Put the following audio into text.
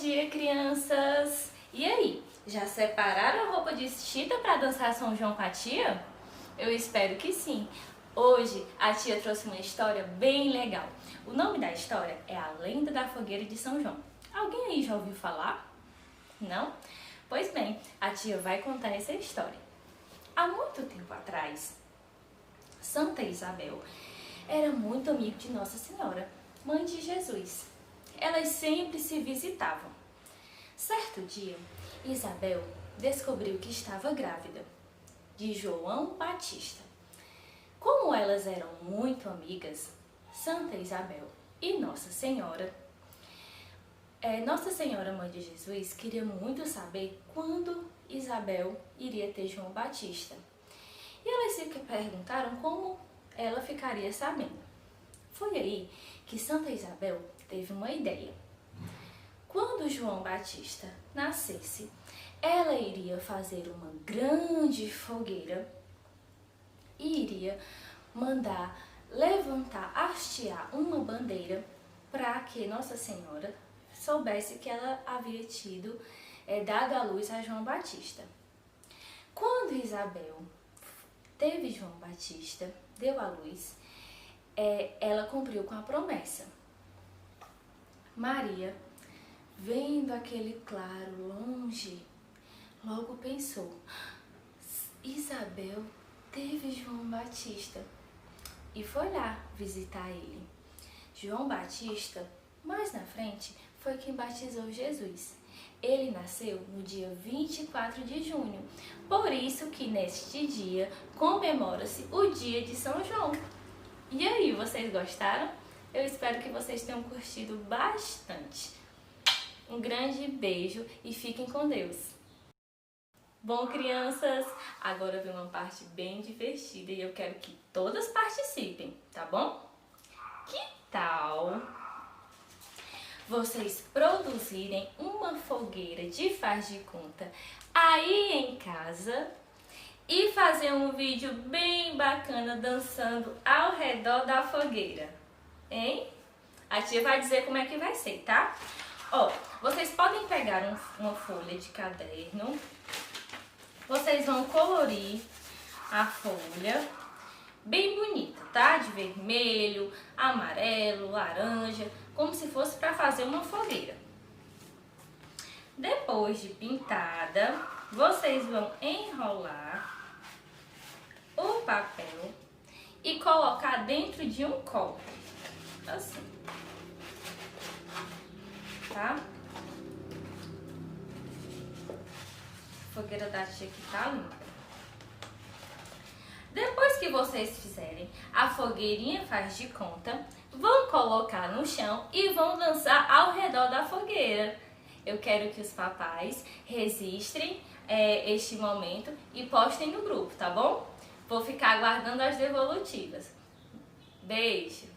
dia, crianças! E aí, já separaram a roupa de chita para dançar São João com a tia? Eu espero que sim! Hoje a tia trouxe uma história bem legal. O nome da história é A Lenda da Fogueira de São João. Alguém aí já ouviu falar? Não? Pois bem, a tia vai contar essa história. Há muito tempo atrás, Santa Isabel era muito amiga de Nossa Senhora, mãe de Jesus. Elas sempre se visitavam. Certo dia, Isabel descobriu que estava grávida de João Batista. Como elas eram muito amigas, Santa Isabel e Nossa Senhora, Nossa Senhora Mãe de Jesus queria muito saber quando Isabel iria ter João Batista. E elas se perguntaram como ela ficaria sabendo. Foi aí que Santa Isabel teve uma ideia. Quando João Batista nascesse, ela iria fazer uma grande fogueira e iria mandar levantar, hastear uma bandeira para que Nossa Senhora soubesse que ela havia dado à luz a João Batista. Quando Isabel teve João Batista, deu à luz, ela cumpriu com a promessa. Maria, vendo aquele claro longe, logo pensou: Isabel teve João Batista, e foi lá visitar ele. João Batista, mais na frente, foi quem batizou Jesus. Ele nasceu no dia 24 de junho, por isso que neste dia comemora-se o dia de São João. E aí, vocês gostaram? Eu espero que vocês tenham curtido bastante. Um grande beijo e fiquem com Deus. Bom, crianças, agora vem uma parte bem divertida e eu quero que todas participem, tá bom? Que tal vocês produzirem uma fogueira de faz de conta aí em casa e fazer um vídeo bem bacana dançando ao redor da fogueira, hein? A tia vai dizer como é que vai ser, tá? Ó, vocês podem pegar uma folha de caderno, vocês vão colorir a folha bem bonita, tá? De vermelho, amarelo, laranja, como se fosse para fazer uma fogueira. Depois de pintada, vocês vão enrolar o papel e colocar dentro de um copo, assim, tá? A fogueira da tia que tá limpa. Depois que vocês fizerem a fogueirinha faz de conta, vão colocar no chão e vão dançar ao redor da fogueira. Eu quero que os papais registrem este momento e postem no grupo, tá bom? Vou ficar aguardando as devolutivas. Beijo!